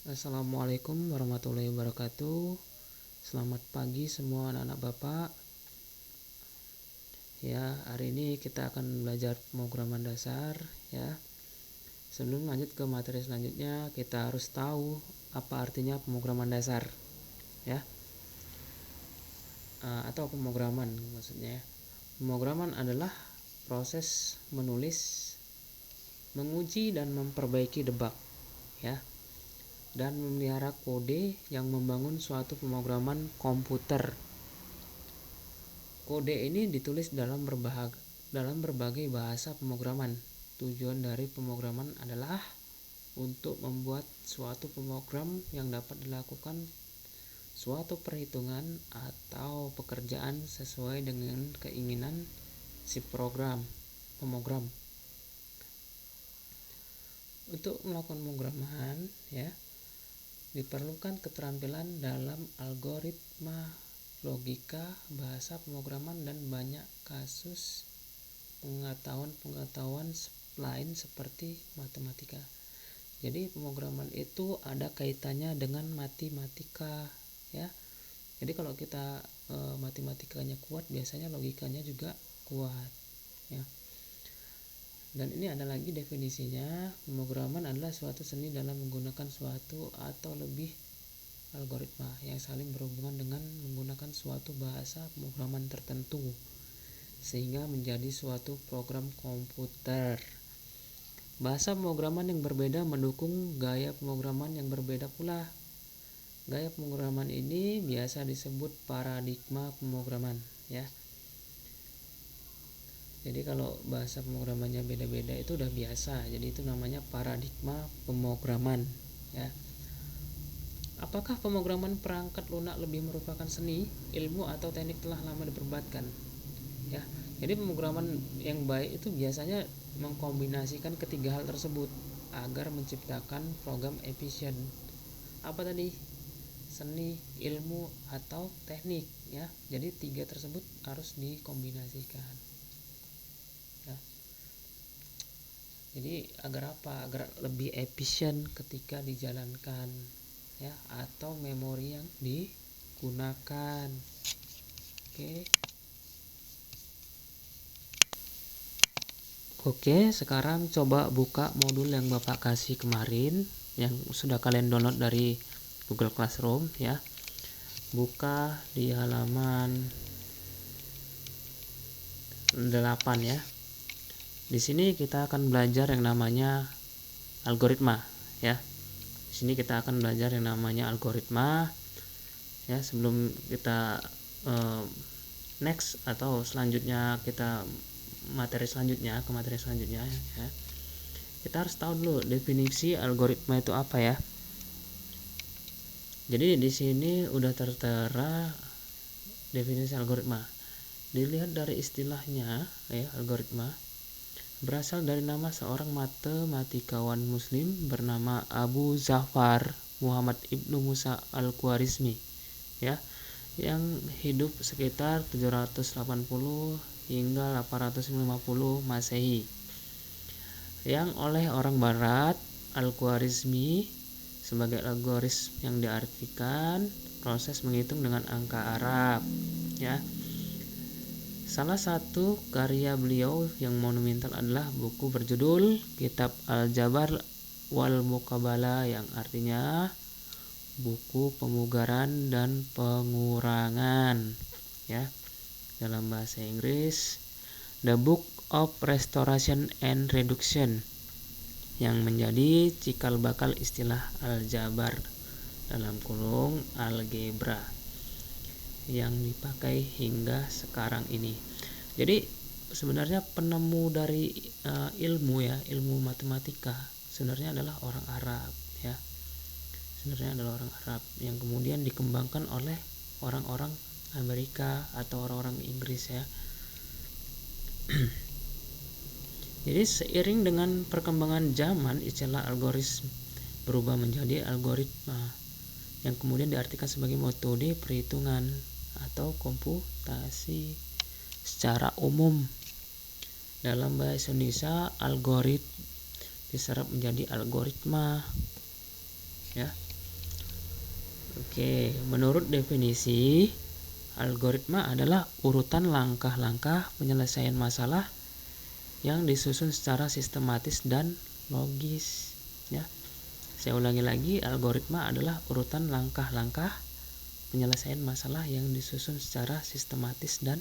Assalamualaikum warahmatullahi wabarakatuh. Selamat pagi semua anak-anak Bapak. Ya, hari ini kita akan belajar pemrograman dasar ya. Sebelum lanjut ke materi selanjutnya, kita harus tahu apa artinya pemrograman dasar ya. Atau pemrograman maksudnya. Pemrograman adalah proses menulis, menguji dan memperbaiki debug ya, dan memelihara kode yang membangun suatu pemrograman komputer. Kode ini ditulis dalam berbagai bahasa pemrograman. Tujuan dari pemrograman adalah untuk membuat suatu pemrogram yang dapat dilakukan suatu perhitungan atau pekerjaan sesuai dengan keinginan si pemrogram. Untuk melakukan pemrograman ya, diperlukan keterampilan dalam algoritma, logika, bahasa pemrograman, dan banyak kasus pengetahuan lain seperti matematika. Jadi pemrograman itu ada kaitannya dengan matematika ya. Jadi kalau kita matematikanya kuat, biasanya logikanya juga kuat ya. Dan ini ada lagi definisinya. Pemrograman adalah suatu seni dalam menggunakan suatu atau lebih algoritma yang saling berhubungan dengan menggunakan suatu bahasa pemrograman tertentu sehingga menjadi suatu program komputer. Bahasa pemrograman yang berbeda mendukung gaya pemrograman yang berbeda pula. Gaya pemrograman ini biasa disebut paradigma pemrograman ya. Jadi kalau bahasa pemrogramannya beda-beda itu udah biasa. Jadi itu namanya paradigma pemrograman ya. Apakah pemrograman perangkat lunak lebih merupakan seni, ilmu, atau teknik telah lama diperdebatkan? Ya. Jadi pemrograman yang baik itu biasanya mengkombinasikan ketiga hal tersebut agar menciptakan program efisien. Apa tadi? Seni, ilmu, atau teknik ya. Jadi tiga tersebut harus dikombinasikan. Ya. Jadi agar apa? Agar lebih efisien ketika dijalankan ya, atau memori yang digunakan. Oke, sekarang coba buka modul yang Bapak kasih kemarin yang sudah kalian download dari Google Classroom ya. Buka di halaman 8 ya. Di sini kita akan belajar yang namanya algoritma ya. Di sini kita akan belajar yang namanya algoritma ya. Sebelum kita next atau selanjutnya kita ke materi selanjutnya ya. Kita harus tahu dulu definisi algoritma itu apa ya. Jadi di sini udah tertera definisi algoritma. Dilihat dari istilahnya ya, algoritma berasal dari nama seorang matematikawan muslim bernama Abu Ja'far Muhammad Ibnu Musa Al-Khwarizmi ya, yang hidup sekitar 780 hingga 850 Masehi, yang oleh orang barat Al-Khwarizmi sebagai algoritma yang diartikan proses menghitung dengan angka Arab ya. Salah satu karya beliau yang monumental adalah buku berjudul Kitab Al-Jabar wal Muqabalah, yang artinya buku pemugaran dan pengurangan ya. Dalam bahasa Inggris, The Book of Restoration and Reduction, yang menjadi cikal bakal istilah aljabar dalam kurung algebra yang dipakai hingga sekarang ini. Jadi sebenarnya penemu dari ilmu matematika sebenarnya adalah orang Arab ya. Sebenarnya adalah orang Arab yang kemudian dikembangkan oleh orang-orang Amerika atau orang-orang Inggris ya. Jadi seiring dengan perkembangan zaman, istilah algoritma berubah menjadi algoritma, yang kemudian diartikan sebagai metode perhitungan atau komputasi secara umum. Dalam bahasa Indonesia, algoritma diserap menjadi algoritma ya. Oke, menurut definisi, algoritma adalah urutan langkah-langkah penyelesaian masalah yang disusun secara sistematis dan logis, ya. Saya ulangi lagi, algoritma adalah urutan langkah-langkah penyelesaian masalah yang disusun secara sistematis dan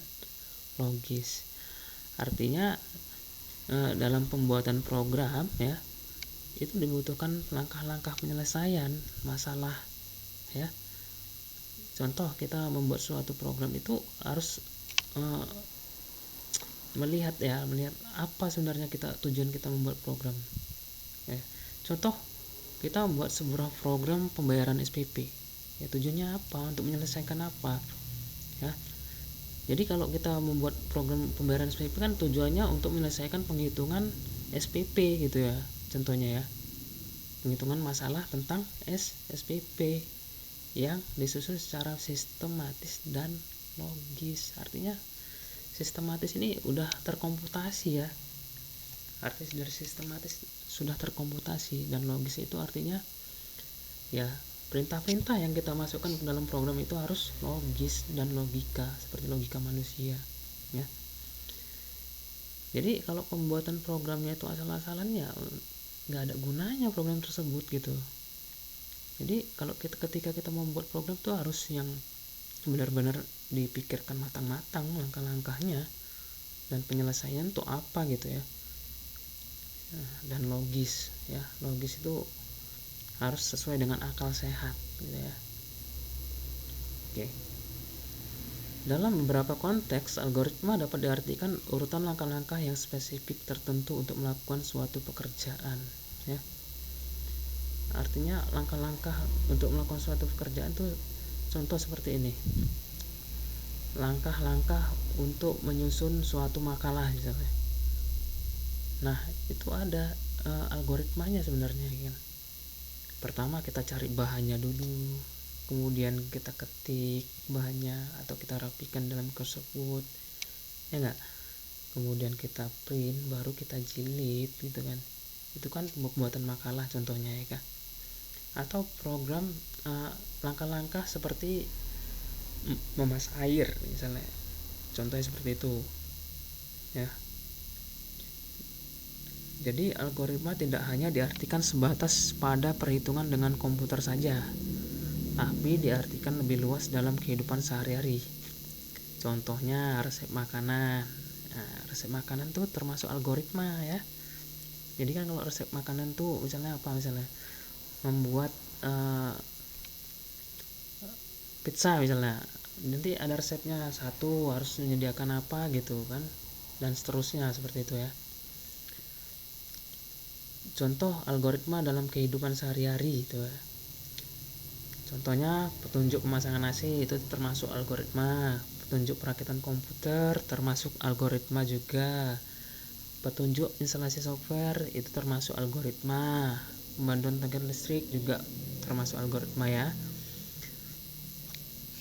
logis. Artinya dalam pembuatan program, ya, itu dibutuhkan langkah-langkah penyelesaian masalah, ya. Contoh, kita membuat suatu program itu harus melihat apa sebenarnya tujuan kita membuat program, ya. Contoh, kita membuat sebuah program pembayaran SPP, ya, tujuannya apa, untuk menyelesaikan apa, ya. Jadi kalau kita membuat program pembayaran SPP kan tujuannya untuk menyelesaikan penghitungan SPP gitu, ya, contohnya, ya, penghitungan masalah tentang SPP yang disusun secara sistematis dan logis. Artinya sistematis ini udah terkomputasi, ya. Arti dari sistematis sudah terkomputasi, dan logis itu artinya, ya, perintah-perintah yang kita masukkan ke dalam program itu harus logis dan logika, seperti logika manusia, ya. Jadi kalau pembuatan programnya itu asal-asalan, ya nggak ada gunanya program tersebut gitu. Jadi kalau ketika kita membuat program tuh harus yang benar-benar dipikirkan matang-matang langkah-langkahnya dan penyelesaian tuh apa gitu, ya. Dan logis, ya, logis itu harus sesuai dengan akal sehat gitu, ya. Oke. Dalam beberapa konteks, algoritma dapat diartikan urutan langkah-langkah yang spesifik tertentu untuk melakukan suatu pekerjaan, ya. Artinya langkah-langkah untuk melakukan suatu pekerjaan tuh contoh seperti ini. Langkah-langkah untuk menyusun suatu makalah misalnya. Nah, itu ada algoritmanya sebenarnya, kan. Pertama kita cari bahannya dulu, kemudian kita ketik bahannya atau kita rapikan dalam tersebut, ya enggak? Kemudian kita print, baru kita jilid gitu kan. Itu kan pembuatan makalah contohnya, ya kan. Atau program langkah-langkah seperti memasak air misalnya, contohnya seperti itu, ya. Jadi algoritma tidak hanya diartikan sebatas pada perhitungan dengan komputer saja, tapi diartikan lebih luas dalam kehidupan sehari-hari. Contohnya resep makanan. Nah, resep makanan tuh termasuk algoritma, ya. Jadi kan kalau resep makanan tuh misalnya apa, misalnya membuat pizza misalnya, nanti ada resepnya, satu harus menyediakan apa gitu kan, dan seterusnya seperti itu, ya. Contoh algoritma dalam kehidupan sehari-hari itu, ya. Contohnya petunjuk pemasangan AC itu termasuk algoritma, petunjuk perakitan komputer termasuk algoritma juga, petunjuk instalasi software itu termasuk algoritma, pemanduan tegangan listrik juga termasuk algoritma, ya,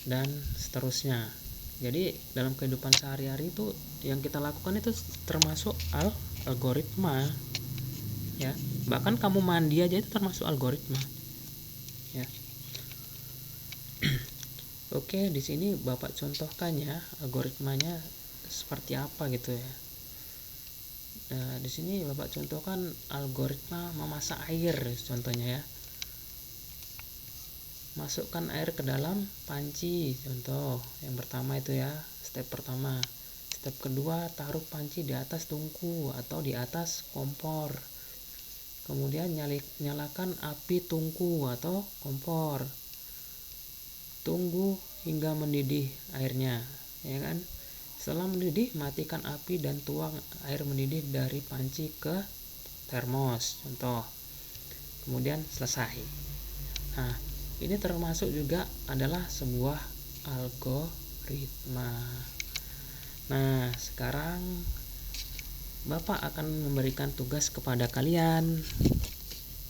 dan seterusnya. Jadi dalam kehidupan sehari-hari itu yang kita lakukan itu termasuk algoritma, ya. Bahkan kamu mandi aja itu termasuk algoritma, ya. Oke, di sini Bapak contohkan, ya, algoritmanya seperti apa gitu, ya. Nah, di sini Bapak contohkan algoritma memasak air contohnya, ya. Masukkan air ke dalam panci, contoh yang pertama itu, ya, step pertama. Step kedua, taruh panci di atas tungku atau di atas kompor. Kemudian nyalakan api tungku atau kompor. Tunggu hingga mendidih airnya, ya kan. Setelah mendidih, matikan api dan tuang air mendidih dari panci ke termos, contoh. Kemudian selesai. Nah, ini termasuk juga adalah sebuah algoritma. Nah, sekarang Bapak akan memberikan tugas kepada kalian,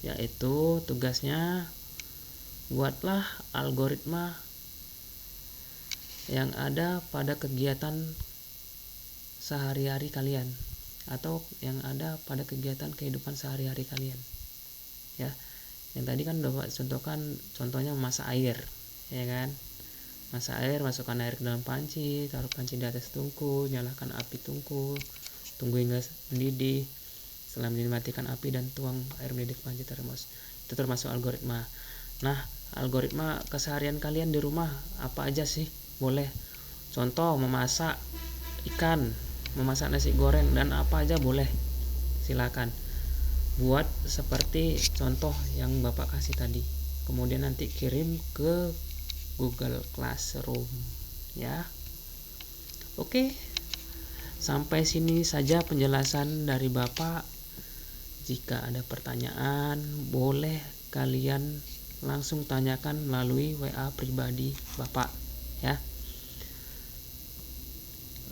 yaitu tugasnya buatlah algoritma yang ada pada kegiatan sehari-hari kalian atau yang ada pada kegiatan kehidupan sehari-hari kalian, ya. Yang tadi kan Bapak contohkan contohnya memasak air. ya kan. Masak air, masukkan air ke dalam panci, taruh panci di atas tungku, nyalakan api tungku, tunggu hingga mendidih. Setelah mendidih, matikan api dan tuang air mendidih ke panci termos. Itu termasuk algoritma. Nah, algoritma keseharian kalian di rumah apa aja sih? Boleh. Contoh memasak ikan, memasak nasi goreng, dan apa aja boleh. Silakan buat seperti contoh yang Bapak kasih tadi. Kemudian nanti kirim ke Google Classroom ya. Oke. Sampai sini saja penjelasan dari Bapak. Jika ada pertanyaan, boleh kalian langsung tanyakan melalui WA pribadi Bapak ya.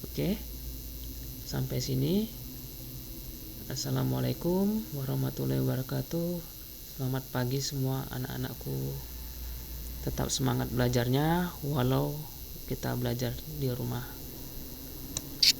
Oke. Sampai sini. Assalamualaikum warahmatullahi wabarakatuh. Selamat pagi semua anak-anakku. Tetap semangat belajarnya walau kita belajar di rumah.